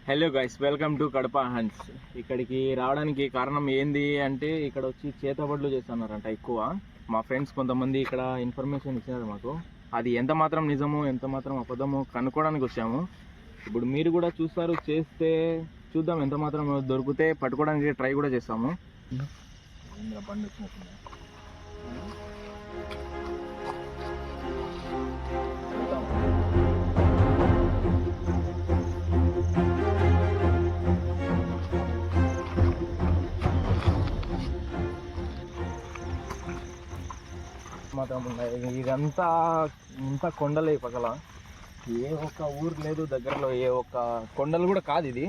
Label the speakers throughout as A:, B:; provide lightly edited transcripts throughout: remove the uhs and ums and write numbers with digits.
A: Hello guys, welcome to Kadapa హన్స్. ఇక్కడికి రావడానికి కారణం ఏంది అంటే ఇక్కడ వచ్చి చేతబడులు చేస్తున్నారంట ఎక్కువ. మా ఫ్రెండ్స్ కొంతమంది ఇక్కడ ఇన్ఫర్మేషన్ ఇచ్చినారు మాకు. అది ఎంత మాత్రం నిజమో ఎంత మాత్రం అబద్ధమో కనుక్కోవడానికి వచ్చాము. ఇప్పుడు మీరు కూడా చూస్తారు, చేస్తే చూద్దాం ఎంత మాత్రం దొరికితే పట్టుకోవడానికి ట్రై కూడా చేస్తాము. బండి వచ్చినట్టుంది. మాత్రం ఉన్నాయి. ఇదంతా ఇంత కొండలే పక్కల, ఏ ఒక్క ఊరు లేదు దగ్గరలో, ఏ ఒక్క కొండలు కూడా కాదు. ఇది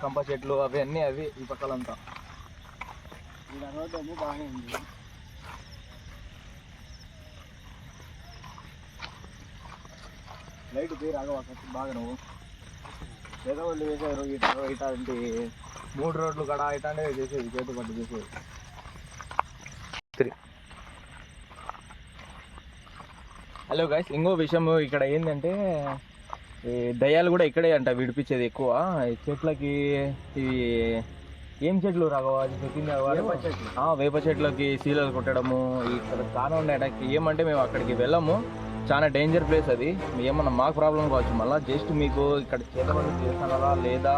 A: కంప చెట్లు అవన్నీ అవి ఈ పక్కలంతా. రోడ్డు బాగానే ఉంది. లైట్ పోయి రాగవాక బాగా నువ్వు ఏదో వాళ్ళు వేసారు. ఇట్లాంటి 3 రోడ్లు కూడా ఇట్లాంటివి చేసేది, చేతు పట్టు చేసేది. హలో గైస్, ఇంకో విషయం ఇక్కడ ఏంటంటే ఈ దయ్యాలు కూడా ఇక్కడే అంట విడిపించేది ఎక్కువ. ఈ చెట్లకి ఇవి ఏం చెట్లు రాఘవ అది చెప్పింది, వేప చెట్లకి శీలలు కొట్టడము ఇక్కడ చాలా ఉన్నాయి. ఏమంటే మేము అక్కడికి వెళ్ళాము, చాలా డేంజర్ ప్లేస్ అది. ఏమన్నా మాకు ప్రాబ్లం కావచ్చు. మళ్ళీ జస్ట్ మీకు ఇక్కడ చేతబడి చేస్తున్నారా లేదా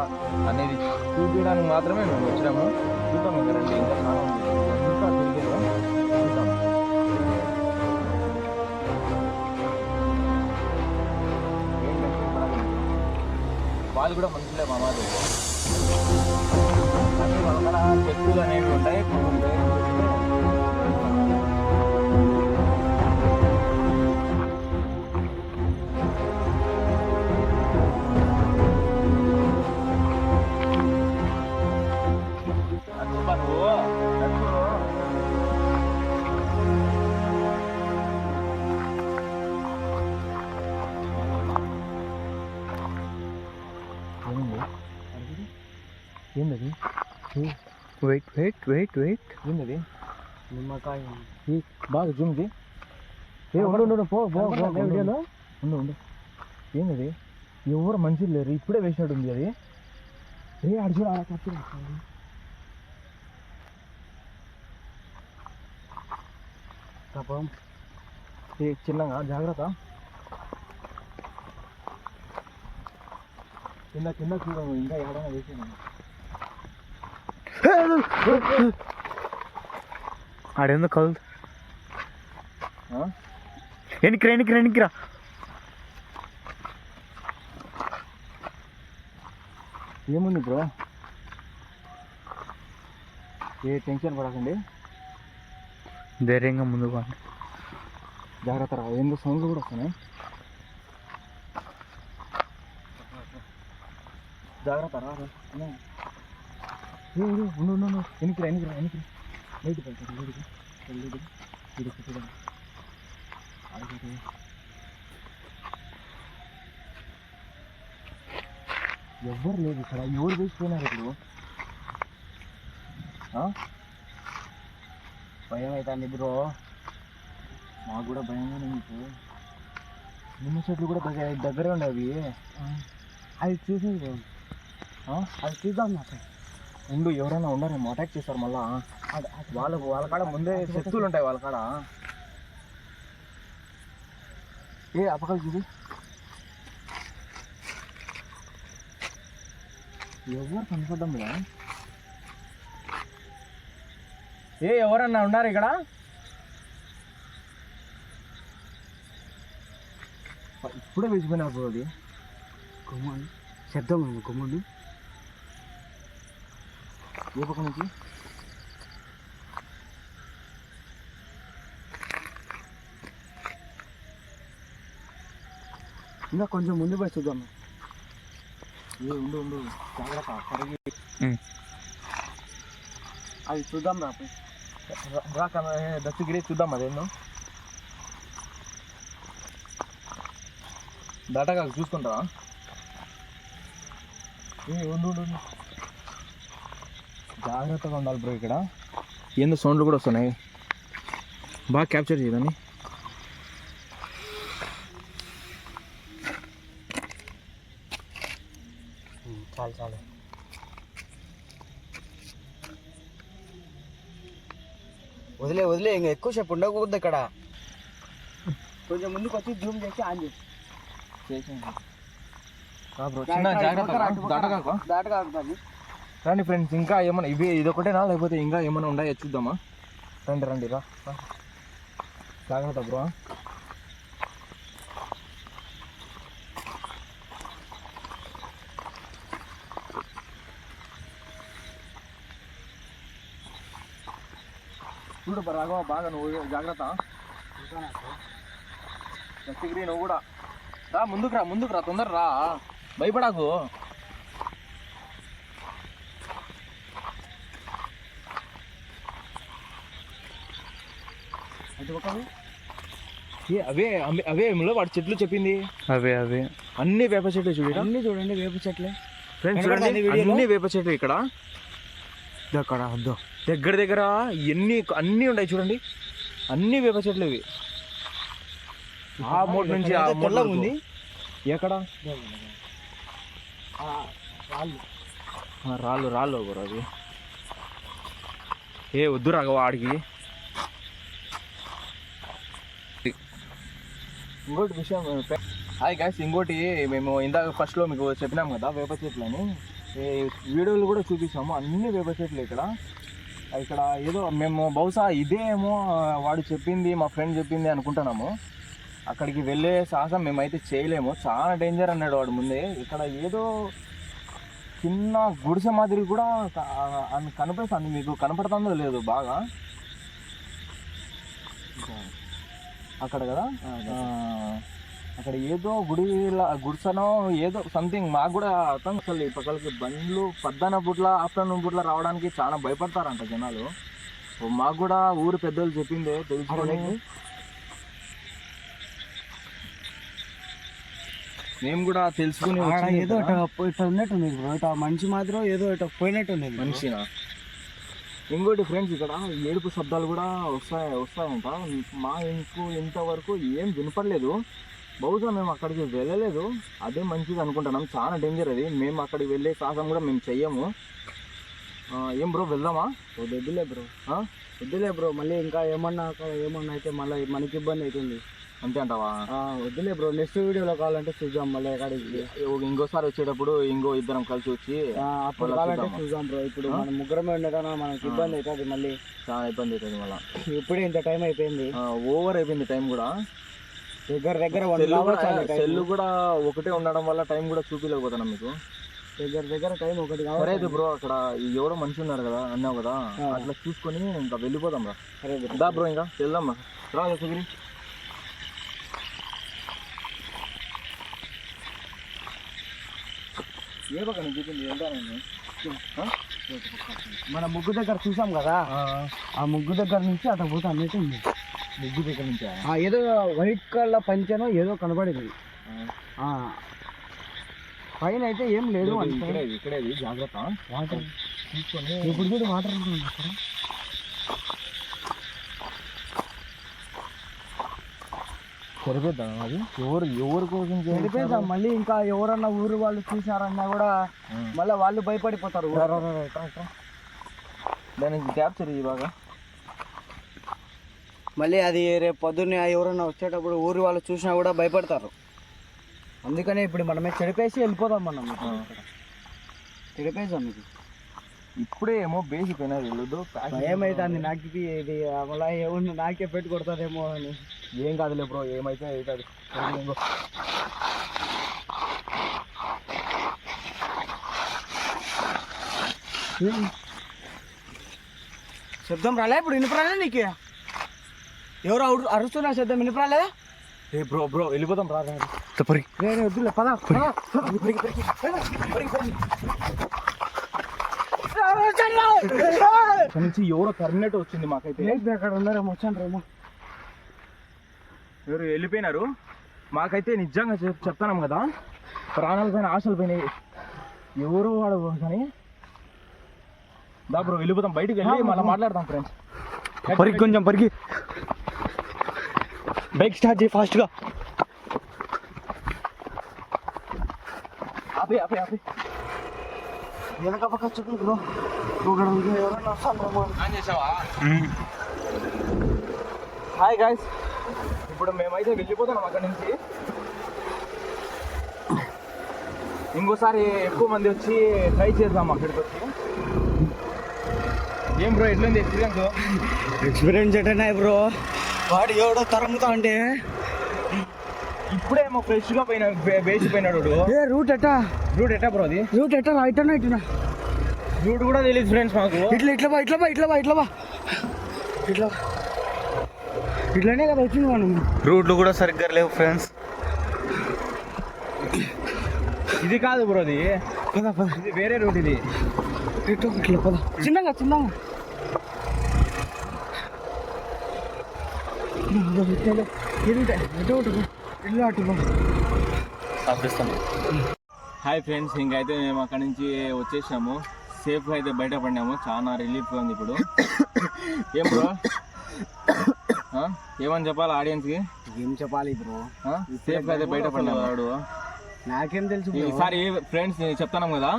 A: అనేది చూపించడానికి మాత్రమే మేము వచ్చినాము. చూద్దాం ఇంకా రండి, ఇంకా చాలా ఇంకా తిరిగేది చూద్దాం. వాళ్ళు కూడా మంచిలే మా మాది. చెక్కులు అనేవి ఉంటాయి. ఏంటది? వెయిట్ వెయిట్ వెయిట్ వెయిట్ ఏంటది? నిమ్మకాయ బాగా జూమ్ది. ఉండు వీడియోలో ఉండు. ఏంటది? ఎవరు మనుషులు లేరు, ఇప్పుడే వేసినట్టు ఉంది అది. ఆడు చూడ పాపం. చిన్నగా జాగ్రత్త. కింద చూడము, ఇంకా ఏడైనా వేసాను. ఆడేందుకు కలు ఎనికిరా. ఏముంది బ్రో, ఏ టెన్షన్ పడకండి, ధైర్యంగా ముందుకు పోండి. జాగ్రత్త రా, ఎందుకు సౌండ్లు కూడా వస్తున్నాయి. జాగ్రత్త రా. ఉండు ఎనికిరా లైట్ ఎవ్వరు లేదు ఇక్కడ. ఎవరు వేసిపోయినారు ఇప్పుడు? భయం అవుతుంది బ్రో, మాకు కూడా భయంగానే. మీకు నిమ్మ చెట్లు కూడా దగ్గరే ఉండేవి. అవి చూసేది
B: అది చూద్దాం నాకు.
A: ఉండు, ఎవరైనా ఉన్నారేమో, అటాక్ చేస్తారు మళ్ళా. వాళ్ళ కాడ ముందే శక్తులు ఉంటాయి వాళ్ళ కాడ. ఏ అపకాలు చూసి ఎవరు కనపడ్డం లేదా? ఏ ఎవరన్నా ఉన్నారు ఇక్కడ? ఇప్పుడే వేసిపోయినారు బ్రో. అది
B: గుమ్మడి శబ్దం గుమ్మడి
A: ఏ పక్క నుంచి?
B: ఇంకా కొంచెం ముందు పోయి చూద్దాం.
A: ఏ ఉండు ఉండు, జాగ్రత్త కరిగి.
B: అది చూద్దాం
A: రాక దత్తగిరి చూద్దాం అదేందో. దాటగా చూసుకుంటావా? ఏ ఉండు ఉండు, జాగ్రత్తగా ఉండాలి బ్రో. ఇక్కడ ఏందో సౌండ్లు కూడా వస్తున్నాయి, బాగా క్యాప్చర్ చేయదని.
B: చాలు చాలు. వదిలే వదిలే, ఇంకా ఎక్కువసేపు ఉండకూడదు ఇక్కడ. కొంచెం ముందుకు వచ్చి జూమ్ చేసి ఆన్ చేసి దాటగా.
A: రండి ఫ్రెండ్స్, ఇంకా ఏమన్నా ఇదొకటేనా లేకపోతే ఇంకా ఏమైనా ఉన్నాయో చూద్దామా? రండి రండి, రా జాగ్రత్త బ్రో. చూడు రాఘవ, బాగా నువ్వు జాగ్రత్త. దత్తగిరి నువ్వు కూడా రా, ముందుకు రా తొందర రా, భయపడాకు. అవే అవే వాడి చెట్లు చెప్పింది. అవే అన్ని వేప చెట్లు చూడండి,
B: అన్ని చూడండి వేప చెట్లే
A: ఫ్రెండ్స్. అన్ని వేప చెట్లు ఇక్కడ దగ్గర అన్ని ఉన్నాయి చూడండి, అన్ని వేప చెట్లు ఇవి. ఆ మూడు నుంచి ఆ మూడు ఉంది. ఎక్కడ రాళ్ళు బ్రో అది. ఏ వద్దు రాఘవ ఆడికి. ఇంకోటి విషయం, హాయ్ గాయ్స్, ఇంకోటి మేము ఇందాక ఫస్ట్లో మీకు చెప్పినాం కదా వేప చెట్లు అని. వీడియోలు కూడా చూపిస్తాము, అన్ని వేప చెట్లు ఇక్కడ. ఏదో మేము బహుశా ఇదేమో వాడు చెప్పింది, మా ఫ్రెండ్ చెప్పింది అనుకుంటున్నాము. అక్కడికి వెళ్ళే సాహసం మేమైతే చేయలేము, చాలా డేంజర్ అన్నాడు వాడు ముందే. ఇక్కడ ఏదో చిన్న గుడిసె మాదిరి కూడా కనిపిస్తుంది, మీకు కనపడుతుందో లేదు బాగా అక్కడ కదా. అక్కడ ఏదో గుడిసెనో ఏదో సంథింగ్, మాకు కూడా అర్థం. అసలు ఈ పక్కలకి బండ్లు ఆఫ్టర్నూన్ పూట్ల రావడానికి చాలా భయపడతారంట జనాలు. మాకు కూడా ఊరు పెద్దలు చెప్పిందే తెలుసుకొని మేము కూడా తెలుసుకుని
B: ఏదో ఇట్లా ఉన్నట్టుంది బ్రో, మనిషి మాత్రం ఏదో ఇట్లా పోయినట్టుంది.
A: మనిషినా? ఇంకోటి ఫ్రెండ్స్, ఇక్కడ ఏడుపు శబ్దాలు కూడా వస్తాయంట. మా ఇంతవరకు ఏం వినపడలేదు. బహుశా మేము అక్కడికి వెళ్ళలేదు, అదే మంచిది అనుకుంటున్నాం. చాలా డేంజర్ అది, మేము అక్కడికి వెళ్ళే సాహసం కూడా మేము చెయ్యము. ఏం బ్రో, వెళ్దామా?
B: వద్దులే బ్రో, మళ్ళీ ఇంకా ఏమన్నా అయితే మళ్ళీ మనకి ఇబ్బంది అవుతుంది.
A: అంతే అంటావా?
B: వద్దులే బ్రో, నెక్స్ట్ వీడియోలో కావాలంటే చూద్దాం. మళ్ళీ ఎక్కడికి
A: ఇంకోసారి వచ్చేటప్పుడు ఇద్దరం కలిసి వచ్చి
B: అప్పుడు కావాలంటే చూద్దాం బ్రో. ఇప్పుడు మనం ముగ్గురమే ఉండగా మనకి ఇబ్బంది అవుతుంది, మళ్ళీ
A: చాలా ఇబ్బంది అవుతుంది మళ్ళీ.
B: ఇప్పుడే ఇంత టైం అయిపోయింది,
A: ఓవర్ అయిపోయింది టైం కూడా.
B: దగ్గర
A: సెల్లు కూడా ఒకటే ఉండడం వల్ల టైం కూడా చూపించలేకపోతున్నాం మీకు.
B: దగ్గర టైం ఒకటి కావాలి.
A: సరే బ్రో, అక్కడ ఎవరో మనిషి ఉన్నారు కదా అన్నావు కదా, అట్లా చూసుకొని ఇంకా వెళ్ళిపోదాం రా.
B: సరే
A: దా బ్రో, ఇంకా వెళ్దాం రా దత్తగిరి. ఏ పక్క నేను చెప్పింది వెళ్తానండి.
B: మన ముగ్గు దగ్గర చూసాం కదా, ఆ ముగ్గు దగ్గర నుంచి అట్లా పోతే అన్నట్టు ఉంది.
A: ముగ్గు దగ్గర నుంచి
B: ఏదో వైట్ కలర్ పంచనో ఏదో కనబడింది. పైన అయితే ఏం లేదు.
A: ఇక్కడేది జాగ్రత్త, వాటర్ తీసుకొని.
B: ఇప్పుడు చూడు వాటర్ ఉంటుంది అక్కడ.
A: సరిపోద్దాం అది ఎవరి కోసం
B: సరిపోద్దాం. మళ్ళీ ఇంకా ఎవరన్నా ఊరు వాళ్ళు చూసారన్నా కూడా మళ్ళీ వాళ్ళు భయపడిపోతారు.
A: దాన్ని క్యాప్చర్ ఇవి బాగా.
B: మళ్ళీ అది రేపు పొద్దున్నే ఎవరన్నా వచ్చేటప్పుడు ఊరు వాళ్ళు చూసినా కూడా భయపడతారు. అందుకనే ఇప్పుడు మనమే చెడిపేసి వెళ్ళిపోదాం. మనం చెడిపేసాం. మీకు
A: ఇప్పుడే ఏమో బేసిపోయినా వెళ్ళదు.
B: భయం అవుతుంది నాకు. ఇది అలా ఏమన్నా నాకే పెట్టి కొడతాదేమో అని.
A: ఏం కాదులే బ్రో, ఏమైతే అవుతుంది.
B: శబ్దం రాలే ఇప్పుడు? వినిపరాలే నీకు? ఎవరు అరుస్తున్నా శబ్దం వినిపరాలేదా?
A: ఏ బ్రో బ్రో వెళ్ళిపోతాం రా.
B: వద్దులే పద.
A: నుంచి ఎవరో కర్నెట్ వచ్చింది మాకైతే.
B: అక్కడ ఉన్నారేమో, వచ్చాను.
A: ఎవరు వెళ్ళిపోయినారు. మాకైతే నిజంగా చెప్తాం కదా, ప్రాణాల పైన ఆశలు పోయినాయి. ఎవరో వాడు కానీ దా బ్రో వెళ్ళిపోతాం. బయటికి వెళ్ళి మళ్ళీ మాట్లాడదాం ఫ్రెండ్స్.
B: కొంచెం పరిగి బైక్ స్టార్ట్ చేయి ఫాస్ట్గా.
A: ఆపి ఆపి ఆపి.
B: వెనక పక్క చుట్టూ ఎవరన్నా వస్తాను.
A: హాయ్ గాయ్స్, ఇప్పుడు మేమైతే వెళ్ళిపోతున్నాం అక్కడి నుంచి. ఇంకోసారి ఎక్కువ మంది వచ్చి ట్రై చేద్దాం అక్కడికి వచ్చి. ఏం బ్రో ఎట్లుంది ఎక్స్పీరియన్స్?
B: Experience ఎట్టనే bro. వాడు ఎవడో తరుముతా అంటే
A: ఇప్పుడేమో ఫ్రెష్గా పోయిన వేసిపోయినాడు.
B: రూట్ ఎట్టా
A: బ్రో? అది
B: రూట్ ఎట్టా? ఇట్టనా
A: రూట్ కూడా తెలియదు ఫ్రెండ్స్ మాకు.
B: ఇట్లానే కదా వచ్చింది మనం.
C: రూట్లు కూడా సరిగ్గా లేవు ఫ్రెండ్స్.
A: ఇది కాదు బ్రో, ఇది ఇది వేరే రూట్. ఇది
B: ఇట్లా పద. చిన్నగా
A: హాయ్ ఫ్రెండ్స్, ఇంకైతే మేము అక్కడి నుంచి వచ్చేసాము. సేఫ్గా అయితే బయటపడినాము. చాలా రిలీఫ్గా ఉంది ఇప్పుడు. ఏం బ్రో ఏమని చెప్పాలి ఆడియన్స్కి?
B: ఏం చెప్పాలి బ్రో?
A: సేఫ్గా అయితే బయటపడినాము. వాడు
B: నాకేం తెలుసు.
A: ఈసారి ఫ్రెండ్స్ నేను చెప్తాను కదా,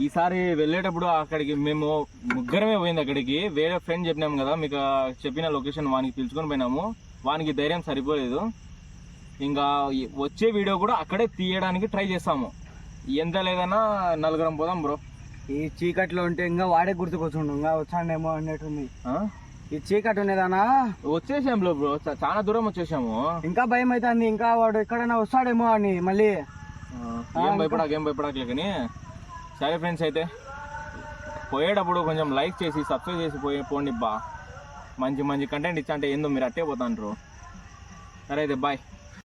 A: ఈసారి వెళ్ళేటప్పుడు అక్కడికి మేము ముగ్గురమే పోయింది. అక్కడికి వేరే ఫ్రెండ్ చెప్పినాము కదా, మీకు చెప్పిన లొకేషన్ వానికి పిలుచుకొని పోయినాము. వానికి ధైర్యం సరిపోలేదు. ఇంకా వచ్చే వీడియో కూడా అక్కడే తీయడానికి ట్రై చేస్తాము. ఎంత లేదన్నా నలుగురం పోదాం బ్రో.
B: ఈ చీకట్లో ఉంటే ఇంకా వాడే గుర్తుకొచ్చుండు. ఇంకా వచ్చాడేమో అన్నట్టుంది. ఈ చీకటి ఉండేదానా
A: వచ్చేసాం బ్రో, చాలా దూరం వచ్చేసాము.
B: ఇంకా భయం అవుతుంది. ఇంకా వాడు ఎక్కడైనా వస్తాడేమో అని మళ్ళీ.
A: ఏం భయపడకలే కానీ. సరే ఫ్రెండ్స్, అయితే పోయేటప్పుడు కొంచెం లైక్ చేసి సబ్స్క్రైబ్ చేసి పోండి బా. మంచి కంటెంట్ ఇచ్చా అంటే ఏందో మీరు అట్టే పోతాండ్రు. సరే అయితే బాయ్.